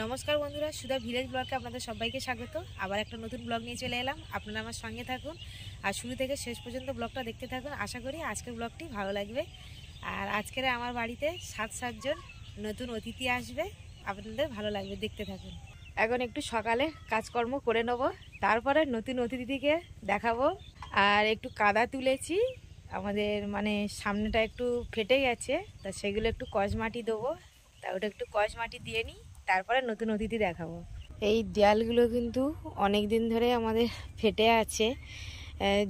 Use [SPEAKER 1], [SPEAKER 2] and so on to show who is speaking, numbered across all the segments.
[SPEAKER 1] নমস্কার বন্ধুরা, সুধা ভিলেজ ব্লগে আপনাদের সবাইকে স্বাগত। আবার একটা নতুন ব্লগ নিয়ে চলে এলাম। আপনারা আমার সঙ্গে থাকুন আর শুরু থেকে শেষ পর্যন্ত ব্লগটা দেখতে থাকুন। আশা করি আজকের ব্লগটি ভালো লাগবে। আর আজকের আমার বাড়িতে 7জন নতুন অতিথি আসবে, আপনাদের ভালো লাগবে, দেখতে থাকুন। এখন একটু সকালে কাজকর্ম করে নেব, তারপরে নতুন অতিথিকে দেখাবো। আর একটু কাদা তুলেছি, আমাদের সামনেটা একটু ফেটে গেছে, তা সেগুলো একটু কষ মাটি দেবো। তা ওটা একটু কষ মাটি দিয়ে নিই, তারপরে নতুন অতিথি দেখাবো। এই দেয়ালগুলো কিন্তু অনেক দিন ধরে আমাদের ফেটে আছে,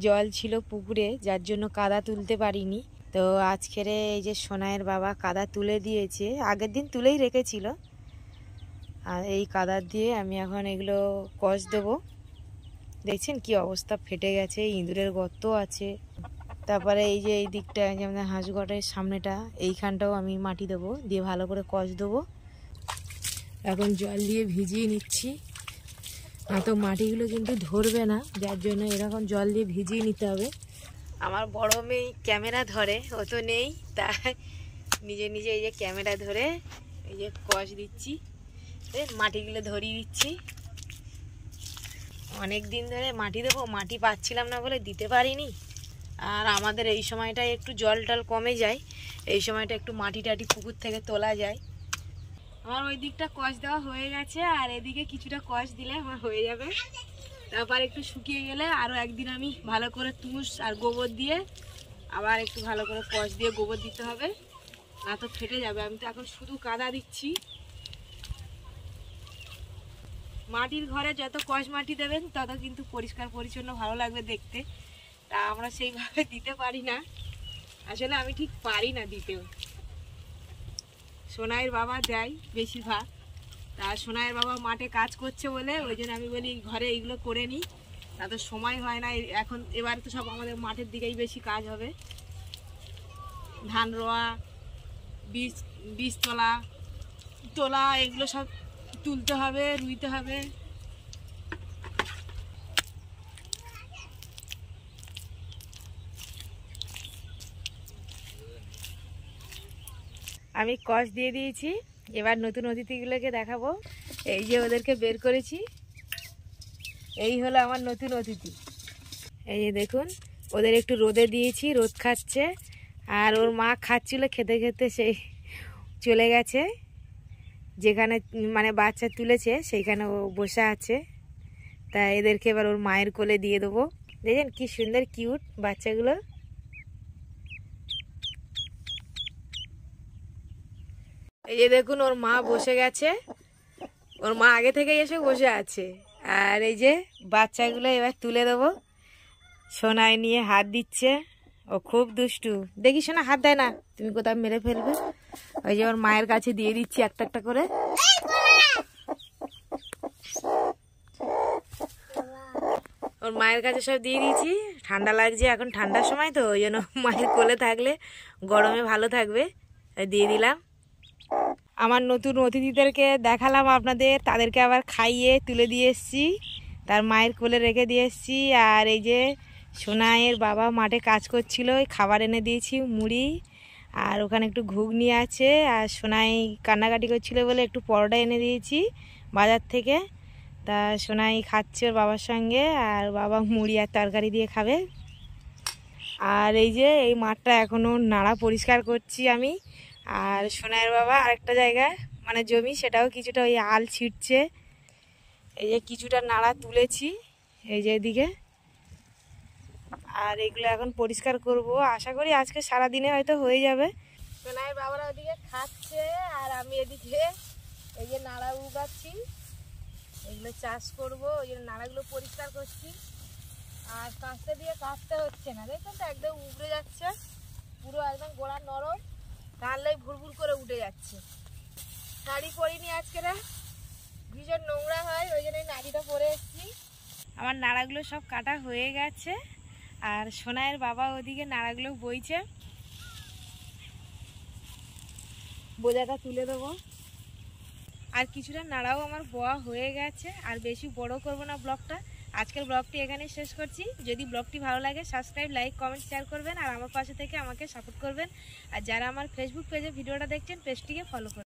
[SPEAKER 1] জল ছিল পুকুরে, যার জন্য কাদা তুলতে পারিনি। তো আজকের এই যে সোনাইয়ের বাবা কাদা তুলে দিয়েছে, আগের দিন তুলেই রেখেছিল। আর এই কাদা দিয়ে আমি এখন এগুলো কষ দেবো। দেখছেন কি অবস্থা, ফেটে গেছে, ইঁদুরের গর্ত আছে। তারপরে এই যে এই দিকটা যেমন হাঁস ঘরের সামনেটা, এইখানটাও আমি মাটি দেবো, দিয়ে ভালো করে কষ দেবো। এখন জল দিয়ে ভিজিয়ে নিচ্ছি, না তো মাটিগুলো কিন্তু ধরবে না, যার জন্য এরকম জল দিয়ে ভিজিয়ে নিতে হবে। আমার বড় মেয়ে ক্যামেরা ধরে, ও তো নেই, তাই নিজে নিজে এই যে ক্যামেরা ধরে এই যে কষ দিচ্ছি, মাটিগুলো ধরিয়ে দিচ্ছি। অনেক দিন ধরে মাটি দেবো, মাটি পাচ্ছিলাম না বলে দিতে পারিনি। আর আমাদের এই সময়টায় একটু জল টল কমে যায়, এই সময়টা একটু মাটি টাটি পুকুর থেকে তোলা যায়। আমার ওই দিকটা কষ দেওয়া হয়ে গেছে, আর এদিকে কিছুটা কষ দিলে আমার হয়ে যাবে। তারপর একটু শুকিয়ে গেলে আরও একদিন আমি ভালো করে তুষ আর গোবর দিয়ে আবার একটু ভালো করে কষ দিয়ে গোবর দিতে হবে, না তো ফেটে যাবে। আমি তো এখন শুধু কাদা দিচ্ছি। মাটির ঘরে যত কষ মাটি দেবেন তত কিন্তু পরিষ্কার পরিচ্ছন্ন ভালো লাগবে দেখতে। তা আমরা সেইভাবে দিতে পারি না, আসলে আমি ঠিক পারি না দিতেও। সোনাইয়ের বাবা দেয় বেশিরভাগ, তা সোনাইয়ের বাবা মাঠে কাজ করছে বলে ওই জন্য আমি বলি ঘরে এইগুলো করে নিই, তা তো সময় হয় না এখন। এবার তো সব আমাদের মাঠের দিকেই বেশি কাজ হবে, ধান রোয়া, বীজ তোলা এগুলো সব তুলতে হবে, রুইতে হবে। আমি কষ দিয়ে দিয়েছি, এবার নতুন অতিথিগুলোকে দেখাবো। এই যে ওদেরকে বের করেছি, এই হলো আমার নতুন অতিথি। এই যে দেখুন, ওদের একটু রোদে দিয়েছি, রোদ খাচ্ছে। আর ওর মা খাচ্ছিল, খেতে খেতে সেই চলে গেছে, যেখানে বাচ্চা তুলেছে সেইখানে ও বসে আছে। তা এদেরকে এবার ওর মায়ের কোলে দিয়ে দেবো। দেখেন কি সুন্দর কিউট বাচ্চাগুলো। এই যে দেখুন, ওর মা বসে গেছে, ওর মা আগে থেকে এসে বসে আছে। আর এই যে বাচ্চাগুলো এবার তুলে দেবো। সোনাই নিয়ে হাত দিচ্ছে, ও খুব দুষ্টু। দেখি সোনা, হাত দেয় না, তুমি কোথাও মেরে ফেলবে। ওই যে ওর মায়ের কাছে দিয়ে দিচ্ছি একটা একটা করে। ওর মায়ের কাছে সব দিয়ে দিয়েছি। ঠান্ডা লাগছে, এখন ঠান্ডার সময় তো, ওই জন্য মায়ের কোলে থাকলে গরমে ভালো থাকবে, দিয়ে দিলাম। আমার নতুন অতিথিদেরকে দেখালাম আপনাদের, তাদেরকে আবার খাইয়ে তুলে দিয়ে এসছি, তার মায়ের কোলে রেখে দিয়ে এসছি। আর এই যে সোনাইয়ের বাবা মাঠে কাজ করছিল, ওই খাবার এনে দিয়েছি, মুড়ি, আর ওখানে একটু ঘুগনি আছে। আর সোনাই কান্নাকাটি করছিল বলে একটু পরোটা এনে দিয়েছি বাজার থেকে। তা সোনাই খাচ্ছে ওর বাবার সঙ্গে, আর বাবা মুড়ি আর তরকারি দিয়ে খাবে। আর এই যে এই মাঠটা এখনও নাড়া পরিষ্কার করছি আমি। আর সোনাইয়ের বাবা আরেকটা জায়গায় জমি, সেটাও কিছুটা ওই আল ছিটছে। এই যে কিছুটা নাড়া তুলেছি এই যে এদিকে, আর এগুলো এখন পরিষ্কার করব। আশা করি আজকে সারাদিনে হয়তো হয়ে যাবে। সোনাইয়ের বাবারা ওদিকে খাচ্ছে, আর আমি এদিকে এই যে নাড়া উগাচ্ছি, এগুলো চাষ করব, ওই জন্য নাড়াগুলো পরিষ্কার করছি। আর কাঁচতে দিয়ে কাটতে হচ্ছে না, দেখুন তো একদম উবড়ে যাচ্ছে, পুরো একদম গোড়া নরম, টানলেই ভুরভুর করে উঠে যাচ্ছে। শাড়ি পরিনি আজকে, ভীষণ নোংরা হয়, ওই জন্য নাড়িটা পরে এসেছি। আমার নাড়াগুলো সব কাটা হয়ে গেছে, আর সোনাইয়ের বাবা ওদিকে নাড়াগুলো বইছে, বোঝাটা তুলে দেবো। আর কিছুটা নাড়াও আমার বোয়া হয়ে গেছে, আর বেশি বড় করব না ব্লগটা। আজকের ব্লগটি এখানেই শেষ করছি। যদি ব্লগটি ভালো লাগে সাবস্ক্রাইব, লাইক, কমেন্ট, শেয়ার করবেন, আর আমার পাশে থেকে আমাকে সাপোর্ট করবেন। আর যারা আমার ফেসবুক পেজে ভিডিওটা দেখছেন, পেজটিকে ফলো করবেন।